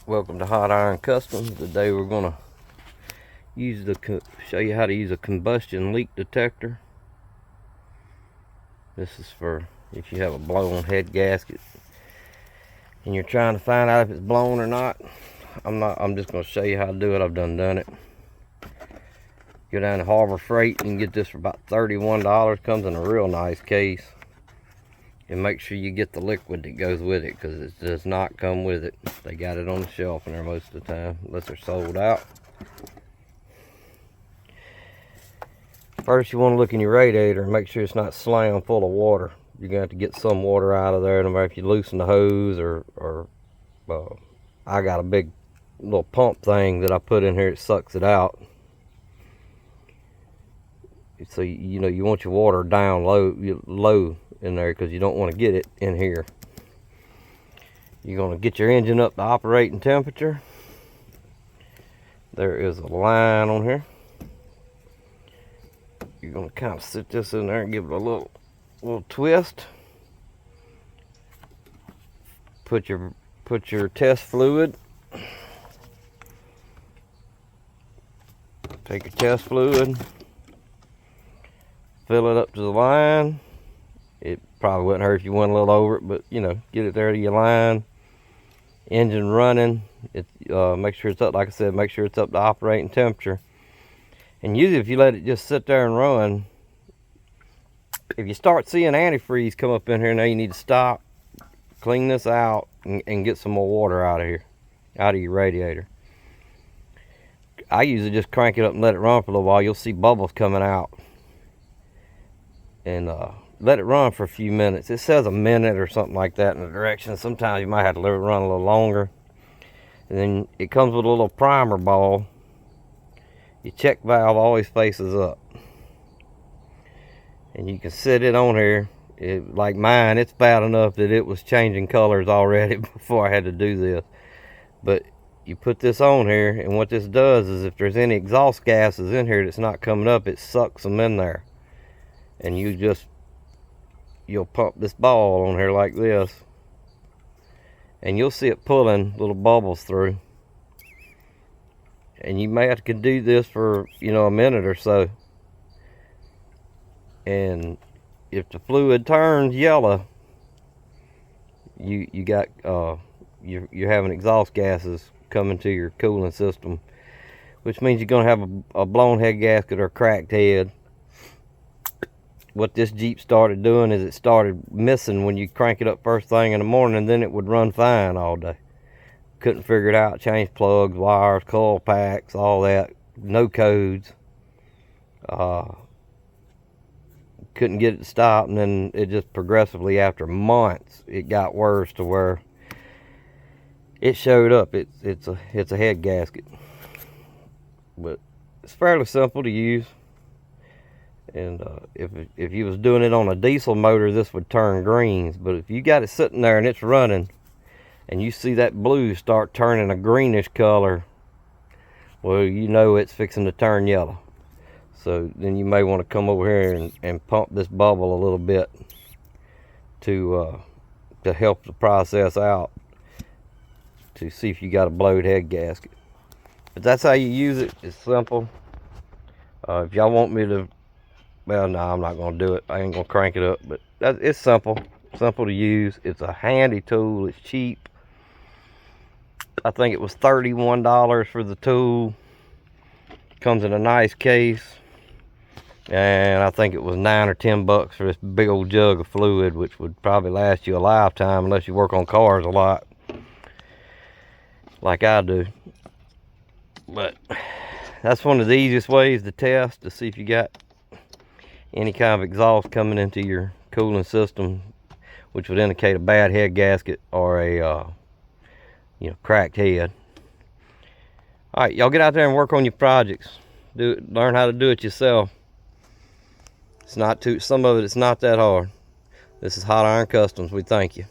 Welcome to Hot Iron Customs. Today we're gonna show you how to use a combustion leak detector. This is for if you have a blown head gasket and you're trying to find out if it's blown or not. I'm just gonna show you how to do it. I've done it. Go down to Harbor Freight and get this for about $31. Comes in a real nice case. And make sure you get the liquid that goes with it, because it does not come with it. They got it on the shelf in there most of the time, unless they're sold out. First, you want to look in your radiator and make sure it's not slammed full of water. You're going to have to get some water out of there, no matter if you loosen the hose or I got a big little pump thing that I put in here. It sucks it out. So you know you want your water down low in there, because you don't want to get it in here. You're going to get your engine up to operating temperature. There is a line on here. You're going to kind of sit this in there and give it a little twist. Put your test fluid. Take your test fluid. Fill it up to the line. It probably wouldn't hurt if you went a little over it, but you know, get it there to your line. Engine running. Make sure it's up, like I said, make sure it's up to operating temperature. And usually if you let it just sit there and run, if you start seeing antifreeze come up in here, now you need to stop, clean this out, and get some more water out of here, out of your radiator. I usually just crank it up and let it run for a little while. You'll see bubbles coming out. And let it run for a few minutes. It says a minute or something like that in the directions. Sometimes you might have to let it run a little longer. And then it comes with a little primer ball. Your check valve always faces up. And you can set it on here. Like mine, it's bad enough that it was changing colors already before I had to do this. But you put this on here, and what this does is if there's any exhaust gases in here that's not coming up, it sucks them in there. And you'll pump this ball on here like this, and you'll see it pulling little bubbles through. And you may have to do this for, you know, a minute or so. And if the fluid turns yellow, you're having exhaust gases coming to your cooling system, which means you're going to have a blown head gasket or a cracked head. What this Jeep started doing is it started missing when you crank it up first thing in the morning, and then it would run fine all day. Couldn't figure it out. Changed plugs, wires, coil packs, all that. No codes. Couldn't get it to stop, and then it just progressively, after months, it got worse to where it showed up. It's a head gasket, but it's fairly simple to use. And if you was doing it on a diesel motor, this would turn greens. But if you got it sitting there and it's running, and you see that blue start turning a greenish color, well, you know it's fixing to turn yellow. So then you may want to come over here and pump this bubble a little bit to help the process out, to see if you got a blowed head gasket. But that's how you use it. It's simple. If y'all want me to, well, no, I'm not going to do it. I ain't going to crank it up. But it's simple to use. It's a handy tool. It's cheap. I think it was $31 for the tool. Comes in a nice case. And I think it was $9 or $10 for this big old jug of fluid, which would probably last you a lifetime unless you work on cars a lot, like I do. But that's one of the easiest ways to test, to see if you got any kind of exhaust coming into your cooling system, which would indicate a bad head gasket or a cracked head. All right, y'all get out there and work on your projects. Learn how to do it yourself. Some of it's not that hard. This is Hot Iron Customs. We thank you.